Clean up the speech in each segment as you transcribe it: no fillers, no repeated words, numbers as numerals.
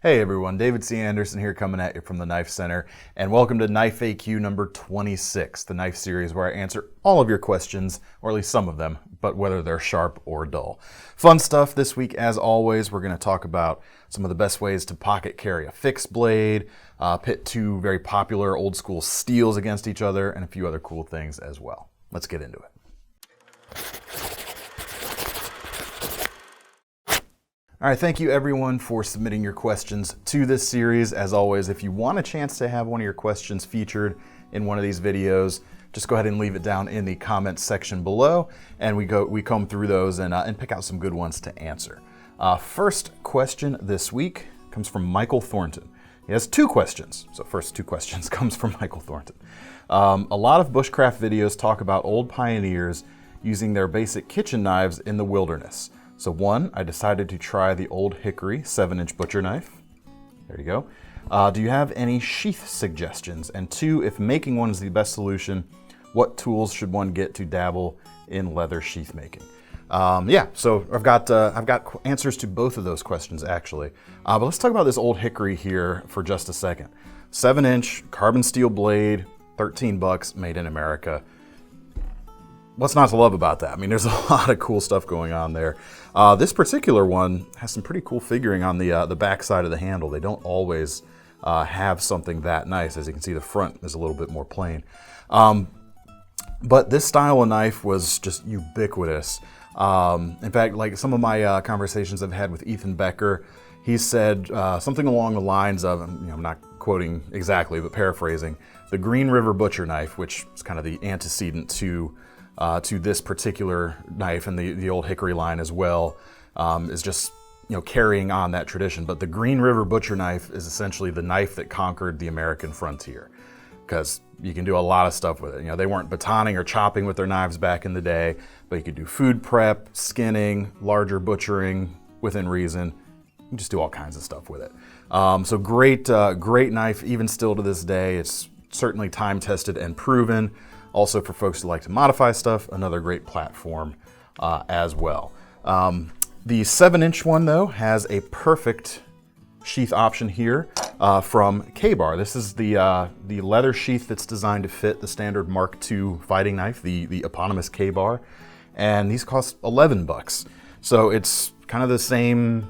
Hey everyone, David C. Anderson here coming at you from the Knife Center, and welcome to Knife AQ number 26, the knife series where I answer all of your questions, or at least some of them, but whether they're sharp or dull. Fun stuff this week as always. We're going to talk about some of the best ways to pocket carry a fixed blade, pit two very popular old school steels against each other, and a few other cool things as well. Let's get into it. All right, thank you everyone for submitting your questions to this series. As always, if you want a chance to have one of your questions featured in one of these videos, just go ahead and leave it down in the comments section below, and we comb through those and pick out some good ones to answer. First question this week comes from Michael Thornton. He has two questions, so first two questions comes from Michael Thornton. A lot of bushcraft videos talk about old pioneers using their basic kitchen knives in the wilderness. So one, I decided to try the Old Hickory 7-inch butcher knife. There you go. Do you have any sheath suggestions? And two, if making one is the best solution, what tools should one get to dabble in leather sheath making? Yeah, so I've got answers to both of those questions actually. But let's talk about this Old Hickory here for just a second. 7-inch carbon steel blade, $13, made in America. What's not to love about that? I mean, there's a lot of cool stuff going on there. This particular one has some pretty cool figuring on the back side of the handle. They don't always have something that nice. As you can see, the front is a little bit more plain. But this style of knife was just ubiquitous. In fact, like some of my conversations I've had with Ethan Becker, he said something along the lines of, I'm not quoting exactly, but paraphrasing, the Green River butcher knife, which is kind of the antecedent to this particular knife and the Old Hickory line as well, is just carrying on that tradition. But the Green River butcher knife is essentially the knife that conquered the American frontier, because you can do a lot of stuff with it. They weren't batoning or chopping with their knives back in the day, but you could do food prep, skinning, larger butchering within reason. You can just do all kinds of stuff with it. So great knife, even still to this day. It's certainly time tested and proven. Also for folks who like to modify stuff, another great platform as well. The 7-inch one though has a perfect sheath option here from K-Bar. This is the leather sheath that's designed to fit the standard Mark II fighting knife, the eponymous K-Bar, and these cost $11. So it's kind of the same,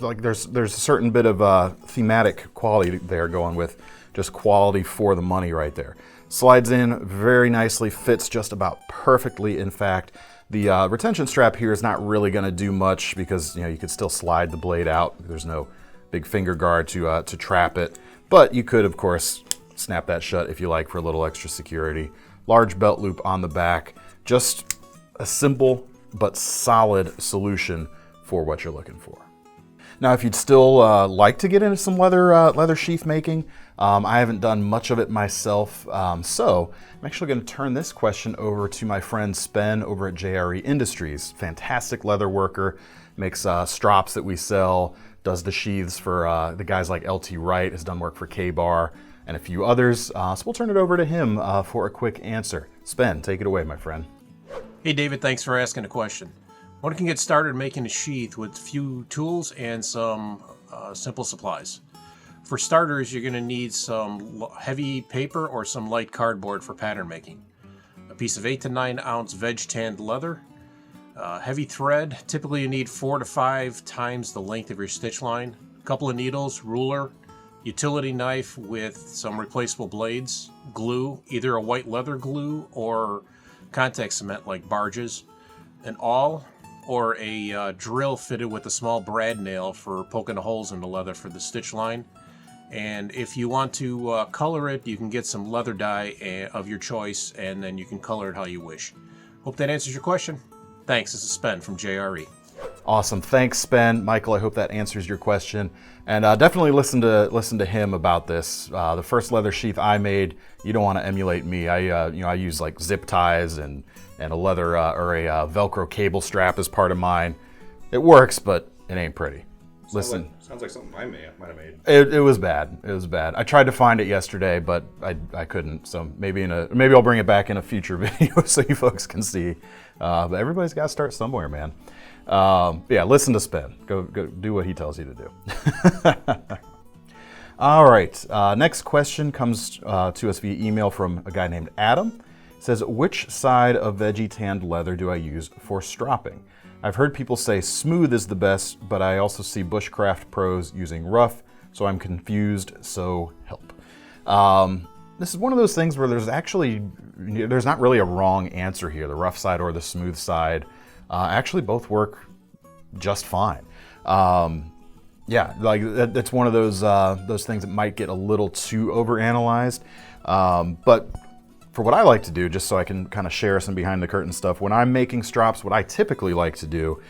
like there's a certain bit of thematic quality there going with just quality for the money right there. Slides in very nicely, fits just about perfectly. In fact, the retention strap here is not really going to do much because you could still slide the blade out. There's no big finger guard to trap it, but you could of course snap that shut if you like for a little extra security. Large belt loop on the back, just a simple but solid solution for what you're looking for. Now, if you'd still like to get into some leather sheath making, I haven't done much of it myself, so I'm actually going to turn this question over to my friend Spen over at JRE Industries. Fantastic leather worker, makes strops that we sell, does the sheaths for the guys like LT Wright, has done work for K-Bar and a few others. So we'll turn it over to him for a quick answer. Spen, take it away, my friend. Hey David, thanks for asking a question. One can get started making a sheath with few tools and some simple supplies. For starters, you're going to need some heavy paper or some light cardboard for pattern making. A piece of 8 to 9 ounce veg tanned leather. Heavy thread, typically you need 4 to 5 times the length of your stitch line. A couple of needles, ruler, utility knife with some replaceable blades, glue, either a white leather glue or contact cement like barges, an awl, or a drill fitted with a small brad nail for poking holes in the leather for the stitch line. And if you want to color it, you can get some leather dye of your choice, and then you can color it how you wish. Hope that answers your question. Thanks. This is Spen from JRE. Awesome. Thanks, Spen. Michael, I hope that answers your question. And definitely listen to him about this. The first leather sheath I made, you don't want to emulate me. I use like zip ties and a leather or a Velcro cable strap as part of mine. It works, but it ain't pretty. Sounds like something I might have made. It was bad. It was bad. I tried to find it yesterday, but I couldn't. So maybe I'll bring it back in a future video so you folks can see. But everybody's got to start somewhere, man. Yeah, listen to Spen. Go do what he tells you to do. All right, next question comes to us via email from a guy named Adam. It says, which side of veggie tanned leather do I use for stropping? I've heard people say smooth is the best, but I also see bushcraft pros using rough, so I'm confused, so help. This is one of those things where there's not really a wrong answer here, the rough side or the smooth side. Actually both work just fine. Yeah, like that's one of those things that might get a little too overanalyzed. But for what I like to do, just so I can kind of share some behind the curtain stuff, when I'm making strops, what I typically like to do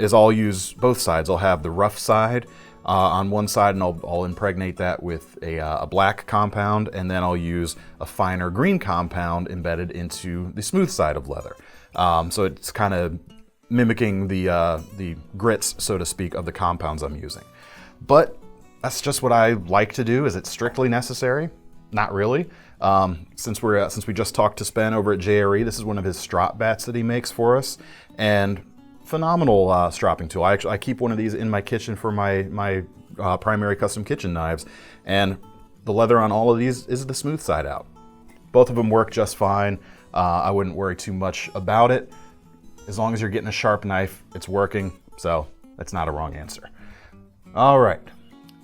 is I'll use both sides. I'll have the rough side on one side, and I'll impregnate that with a black compound, and then I'll use a finer green compound embedded into the smooth side of leather. So it's kind of mimicking the grits, so to speak, of the compounds I'm using. But that's just what I like to do. Is it strictly necessary? Not really. Since we just talked to Spen over at JRE, this is one of his strop bats that he makes for us, and phenomenal stropping tool. I keep one of these in my kitchen for my primary custom kitchen knives, and the leather on all of these is the smooth side out. Both of them work just fine. I wouldn't worry too much about it. As long as you're getting a sharp knife, it's working, so that's not a wrong answer. All right,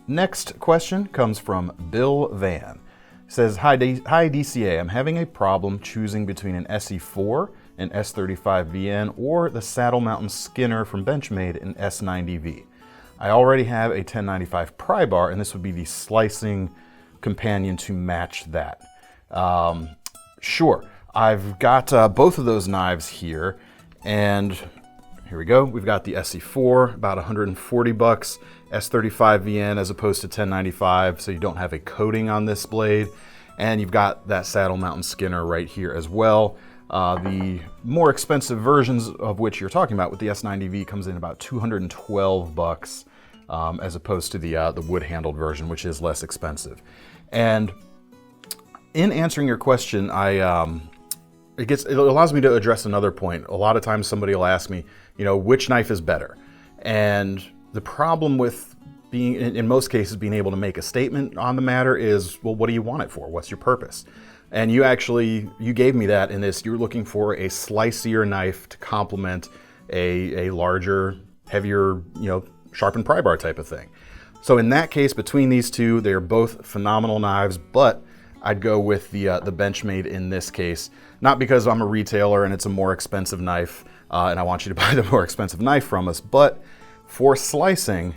next question comes from Bill Van. He says, hi DCA, I'm having a problem choosing between an ESEE4, an S35VN, or the Saddle Mountain Skinner from Benchmade, an S90V. I already have a 1095 pry bar, and this would be the slicing companion to match that. Sure, I've got both of those knives here, and here we go. We've got the ESEE4, about 140 bucks, S35VN as opposed to 1095, so you don't have a coating on this blade. And you've got that Saddle Mountain Skinner right here as well. The more expensive versions of which you're talking about with the S90V comes in about 212 bucks as opposed to the wood-handled version, which is less expensive. And in answering your question, it allows me to address another point. A lot of times somebody will ask me, which knife is better? And the problem with being, in most cases, being able to make a statement on the matter is, well, what do you want it for? What's your purpose? And you gave me that in this. You're looking for a slicier knife to complement a larger, heavier, sharpened pry bar type of thing. So in that case, between these two, they're both phenomenal knives, but I'd go with the Benchmade in this case, not because I'm a retailer and it's a more expensive knife, and I want you to buy the more expensive knife from us, but for slicing,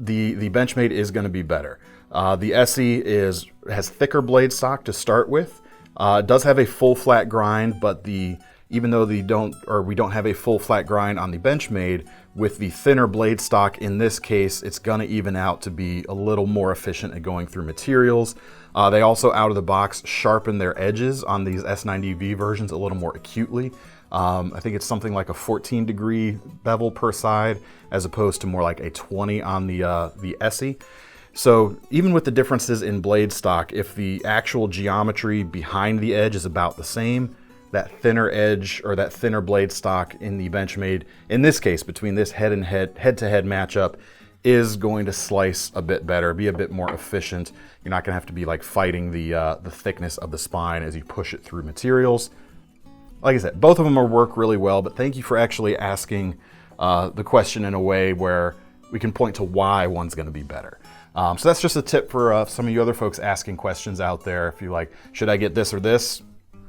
the Benchmade is going to be better. The ESEE has thicker blade stock to start with. It does have a full flat grind, but even though we don't have a full flat grind on the Benchmade, with the thinner blade stock in this case, it's going to even out to be a little more efficient at going through materials. They also, out of the box, sharpen their edges on these S90V versions a little more acutely. I think it's something like a 14-degree bevel per side, as opposed to more like a 20 on the ESEE. So even with the differences in blade stock, if the actual geometry behind the edge is about the same, that thinner edge or that thinner blade stock in the Benchmade, in this case, between this head-to-head matchup, is going to slice a bit better, be a bit more efficient. You're not gonna have to be like fighting the thickness of the spine as you push it through materials. Like I said, both of them work really well, but thank you for actually asking the question in a way where we can point to why one's gonna be better. So that's just a tip for some of you other folks asking questions out there. If you're like, should I get this or this?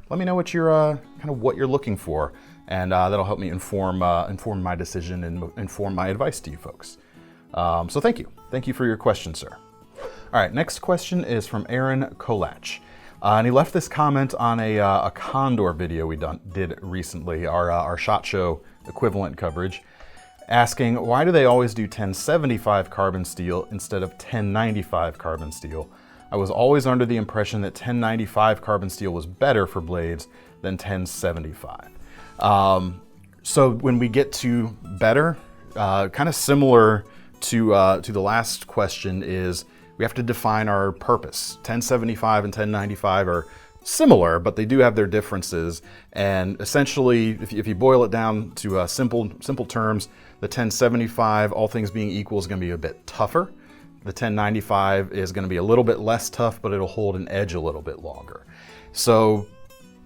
Let me know what you're kind of what you're looking for, and that'll help me inform my decision and inform my advice to you folks. So thank you for your question, sir. All right, next question is from Aaron Kolach, and he left this comment on a Condor video we did recently, our SHOT Show equivalent coverage, asking why do they always do 1075 carbon steel instead of 1095 carbon steel? I was always under the impression that 1095 carbon steel was better for blades than 1075. So when we get to better, kind of similar to the last question, is we have to define our purpose. 1075 and 1095 are similar, but they do have their differences. And essentially, if you boil it down to simple terms, the 1075, all things being equal, is going to be a bit tougher. The 1095 is going to be a little bit less tough, but it'll hold an edge a little bit longer. So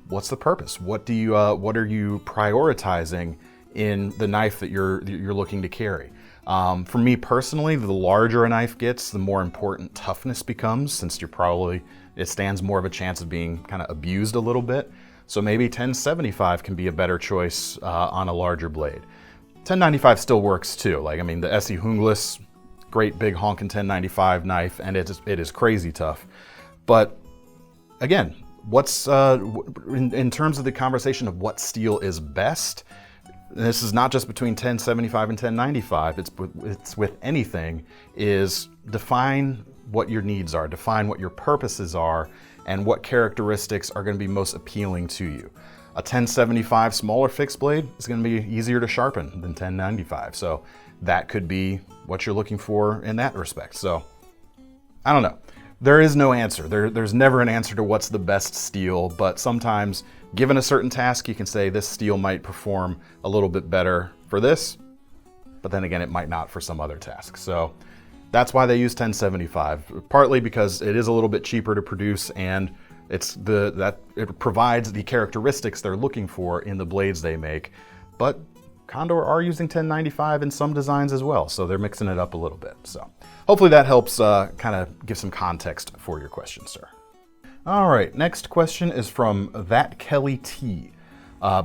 what's the purpose? What are you prioritizing in the knife that you're looking to carry? For me personally, the larger a knife gets, the more important toughness becomes, since it stands more of a chance of being kind of abused a little bit. So maybe 1075 can be a better choice on a larger blade. 1095 still works too. Like, I mean, the ESEE Hungless, great big honkin' 1095 knife, and it is crazy tough. But again, what's in terms of the conversation of what steel is best, this is not just between 1075 and 1095, it's with anything, is define what your needs are, define what your purposes are, and what characteristics are going to be most appealing to you. A 1075 smaller fixed blade is going to be easier to sharpen than 1095, so that could be what you're looking for in that respect. So I don't know. There is no answer. There's never an answer to what's the best steel, but sometimes given a certain task, you can say this steel might perform a little bit better for this, but then again, it might not for some other task. So that's why they use 1075, partly because it is a little bit cheaper to produce, and it provides the characteristics they're looking for in the blades they make. But Condor are using 1095 in some designs as well, so they're mixing it up a little bit. So hopefully that helps kind of give some context for your question, sir. All right, next question is from That Kelly T.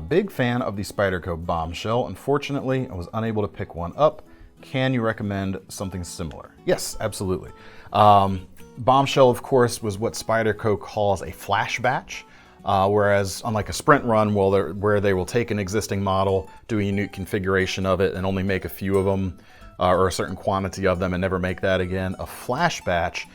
Big fan of the Spyderco Bombshell. Unfortunately, I was unable to pick one up. Can you recommend something similar? Yes, absolutely. Bombshell, of course, was what Spyderco calls a flash batch. Whereas unlike a sprint run, where they will take an existing model, do a unique configuration of it, and only make a few of them, or a certain quantity of them, and never make that again, a flash batch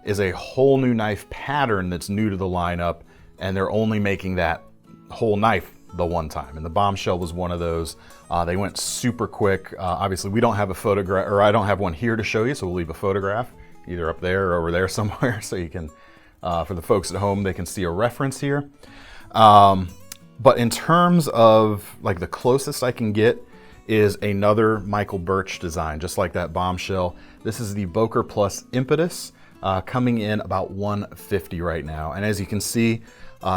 is a whole new knife pattern that's new to the lineup, and they're only making that whole knife the one time. And the Bombshell was one of those. They went super quick. Obviously, we don't have a photograph, or I don't have one here to show you, so we'll leave a photograph either up there or over there somewhere, so you can. For the folks at home, they can see a reference here. But in terms of like the closest I can get is another Michael Birch design, just like that Bombshell. This is the Becker Plus Impetus, coming in about $150 right now. And as you can see,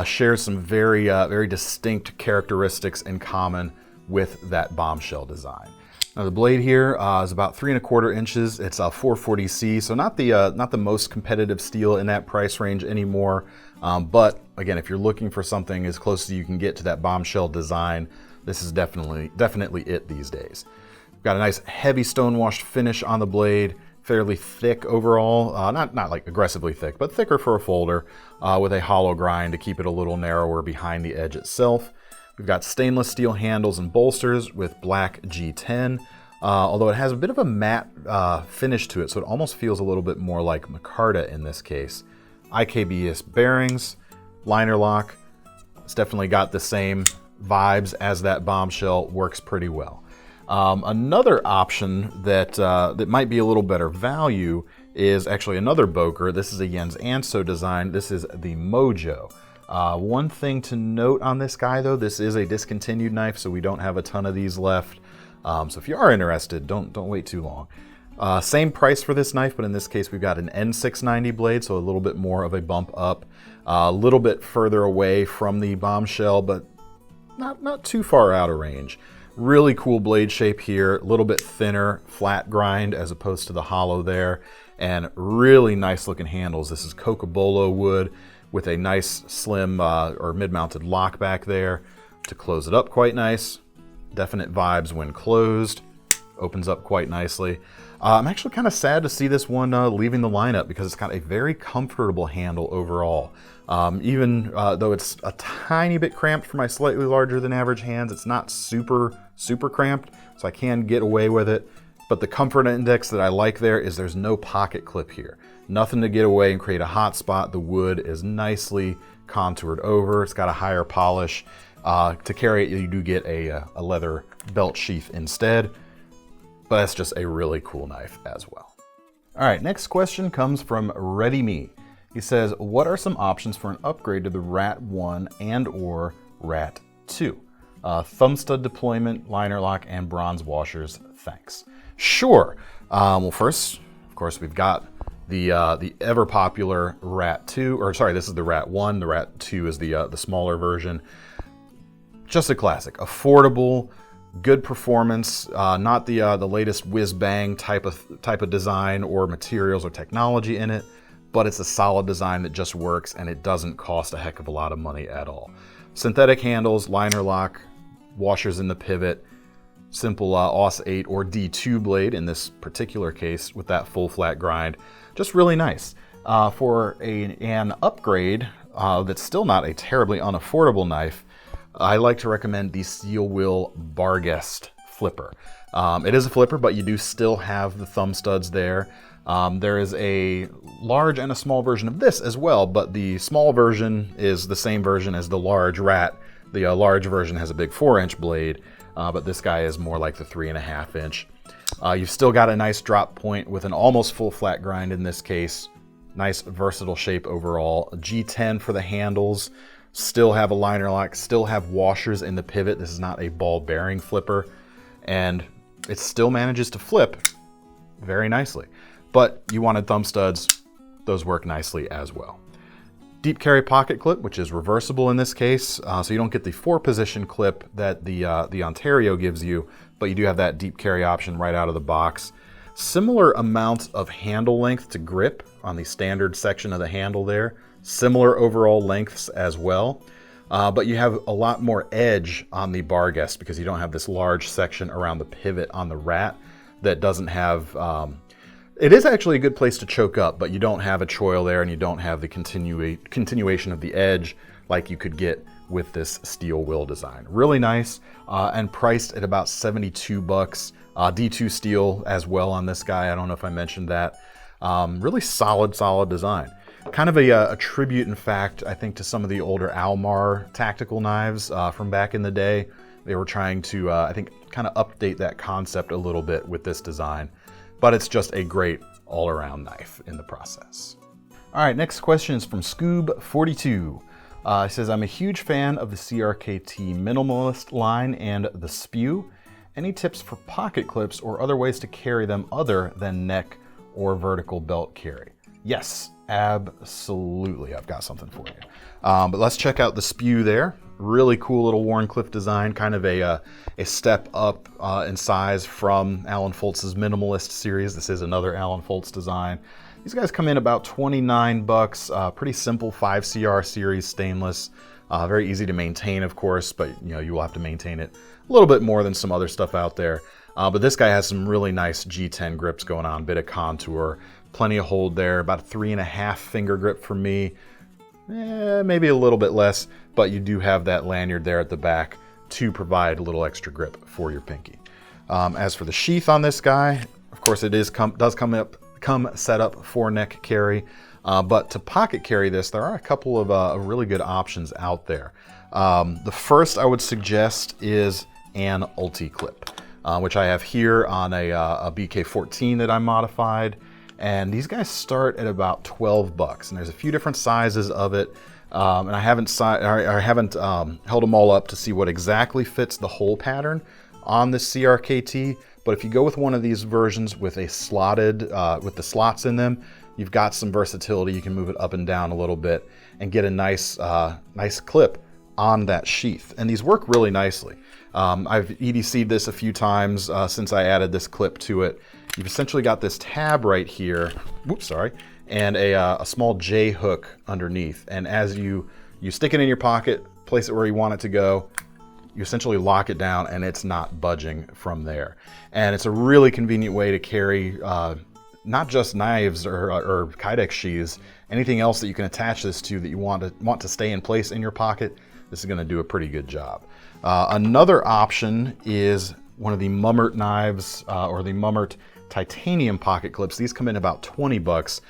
shares some very distinct characteristics in common with that Bombshell design. Now the blade here is about 3¼ inches. It's a 440C, so not the most competitive steel in that price range anymore. But again, if you're looking for something as close as you can get to that Bombshell design, this is definitely it these days. We've got a nice heavy stone-washed finish on the blade, fairly thick overall, not like aggressively thick, but thicker for a folder, with a hollow grind to keep it a little narrower behind the edge itself. We've got stainless steel handles and bolsters with black G10, although it has a bit of a matte finish to it, so it almost feels a little bit more like micarta in this case. IKBS bearings, liner lock. It's definitely got the same vibes as that Bombshell, works pretty well. Another option that might be a little better value is actually another Becker. This is a Jens Anso design. This is the Mojo. One thing to note on this guy though, this is a discontinued knife, so we don't have a ton of these left. So if you are interested, don't wait too long. Same price for this knife, but in this case we've got an N690 blade, so a little bit more of a bump up. A little bit further away from the Bombshell, but not too far out of range. Really cool blade shape here, a little bit thinner, flat grind as opposed to the hollow there, and really nice looking handles. This is Cocobolo wood with a nice slim or mid-mounted lock back there to close it up quite nice. Definite vibes when closed. Opens up quite nicely. I'm actually kind of sad to see this one leaving the lineup because it's got a very comfortable handle overall. Even though it's a tiny bit cramped for my slightly larger than average hands, it's not super cramped, so I can get away with it. But the comfort index that I like there is there's no pocket clip here. Nothing to get away and create a hot spot. The wood is nicely contoured over. It's got a higher polish. To carry it, you do get a leather belt sheath instead. But that's just a really cool knife as well. All right, next question comes from Ready Me. He says, what are some options for an upgrade to the Rat 1 and or Rat 2? Thumb stud deployment, liner lock, and bronze washers, thanks. Sure. Well, first, of course, we've got the ever popular Rat 2, or sorry, this is the Rat 1. The Rat 2 is the smaller version. Just a classic, affordable, good performance. Not the latest whiz bang type of design or materials or technology in it, but it's a solid design that just works, and it doesn't cost a heck of a lot of money at all. Synthetic handles, liner lock, washers in the pivot, simple AUS 8 or D2 blade in this particular case with that full flat grind. Just really nice. For an upgrade that's still not a terribly unaffordable knife, I like to recommend the Steel Wheel Barguest flipper. It is a flipper, but you do still have the thumb studs there. There is a large and a small version of this as well, but the small version is the same version as the large Rat. The large version has a big 4-inch blade, but this guy is more like the 3.5-inch. You've still got a nice drop point with an almost full flat grind in this case. Nice versatile shape overall. A G10 for the handles. Still have a liner lock, still have washers in the pivot. This is not a ball bearing flipper, and it still manages to flip very nicely. But you wanted thumb studs, those work nicely as well. Deep carry pocket clip, which is reversible in this case, so you don't get the 4-position clip that the Ontario gives you, but you do have that deep carry option right out of the box. Similar amount of handle length to grip on the standard section of the handle there. Similar overall lengths as well, but you have a lot more edge on the Barguest because you don't have this large section around the pivot on the Rat that doesn't have... It is actually a good place to choke up, but you don't have a choil there, and you don't have the continuation of the edge like you could get with this steel wheel design. Really nice, and priced at about $72. D2 steel as well on this guy. I don't know if I mentioned that. Really solid design. Kind of a tribute, in fact, I think, to some of the older Almar tactical knives from back in the day. They were trying to, I think, kind of update that concept a little bit with this design. But it's just a great all-around knife in the process. All right, next question is from Scoob42. It says, I'm a huge fan of the CRKT Minimalist line and the Spew. Any tips for pocket clips or other ways to carry them other than neck or vertical belt carry? Yes, absolutely. I've got something for you. But let's check out the Spew there. Really cool little Wharncliffe design, kind of a step up in size from Alan Foltz's Minimalist series. This is another Alan Foltz design. These guys come in about $29. Pretty simple 5CR series stainless. Very easy to maintain, of course, but you will have to maintain it a little bit more than some other stuff out there. But this guy has some really nice G10 grips going on, bit of contour, plenty of hold there, about a 3.5 finger grip for me. Maybe a little bit less, but you do have that lanyard there at the back to provide a little extra grip for your pinky. As for the sheath on this guy, of course it does come set up for neck carry, but to pocket carry this, there are a couple of really good options out there. The first I would suggest is an Ulti clip, which I have here on a BK14 that I modified. And these guys start at about $12, and there's a few different sizes of it. And I haven't held them all up to see what exactly fits the hole pattern on the CRKT. But if you go with one of these versions with a slotted, with the slots in them, you've got some versatility. You can move it up and down a little bit and get a nice clip on that sheath. And these work really nicely. I've EDC'd this a few times since I added this clip to it. You've essentially got this tab right here, and a small J hook underneath. And as you stick it in your pocket, place it where you want it to go, you essentially lock it down and it's not budging from there. And it's a really convenient way to carry not just knives or Kydex sheaths, anything else that you can attach this to that you want to stay in place in your pocket. This is going to do a pretty good job. Another option is one of the Mummert knives or the Mummert titanium pocket clips. These come in about $20.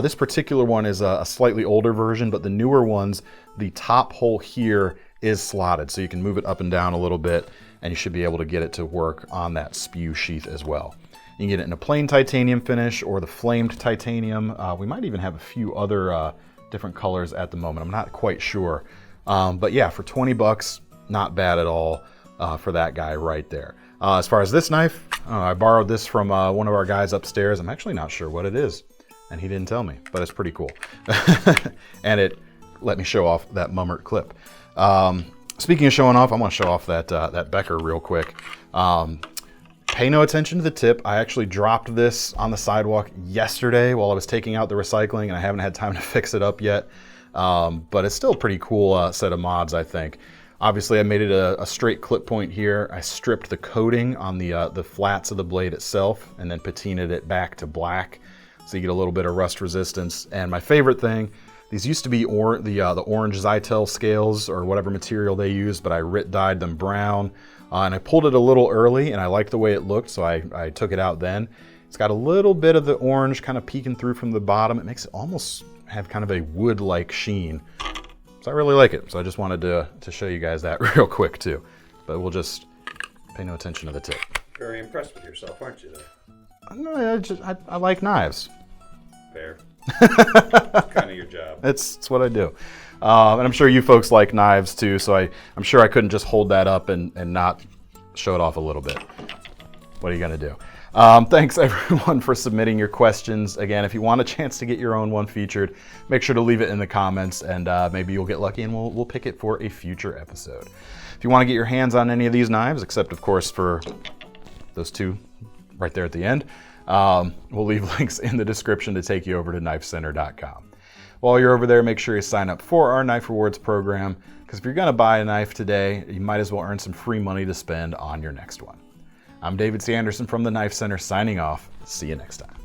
This particular one is a slightly older version, but the newer ones, the top hole here is slotted, so you can move it up and down a little bit, and you should be able to get it to work on that Spew sheath as well. You can get it in a plain titanium finish or the flamed titanium. We might even have a few other different colors at the moment. I'm not quite sure. But yeah, for $20, not bad at all for that guy right there. As far as this knife, I borrowed this from one of our guys upstairs. I'm actually not sure what it is. and he didn't tell me, but it's pretty cool. And it let me show off that Mummert clip. Speaking of showing off, I'm gonna show off that Becker real quick. Pay no attention to the tip. I actually dropped this on the sidewalk yesterday while I was taking out the recycling, and I haven't had time to fix it up yet. But it's still a pretty cool set of mods, I think. Obviously, I made it a straight clip point here. I stripped the coating on the flats of the blade itself, and then patinaed it back to black, so you get a little bit of rust resistance. And my favorite thing, these used to be the orange Zytel scales or whatever material they used, but I dyed them brown. And I pulled it a little early, and I liked the way it looked, so I took it out then. It's got a little bit of the orange kind of peeking through from the bottom. It makes it almost have kind of a wood-like sheen. So I really like it. So I just wanted to show you guys that real quick too. But we'll just pay no attention to the tip. Very impressed with yourself, aren't you? No, I like knives. Fair. Kind of your job. It's what I do. And I'm sure you folks like knives too, so I'm sure I couldn't just hold that up and not show it off a little bit. What are you gonna do? Thanks everyone for submitting your questions. Again, if you want a chance to get your own one featured, make sure to leave it in the comments, and maybe you'll get lucky and we'll pick it for a future episode. If you want to get your hands on any of these knives, except of course for those two right there at the end, we'll leave links in the description to take you over to KnifeCenter.com. While you're over there, make sure you sign up for our Knife Rewards program, because if you're gonna buy a knife today, you might as well earn some free money to spend on your next one. I'm David C. Anderson from the Knife Center signing off. See you next time.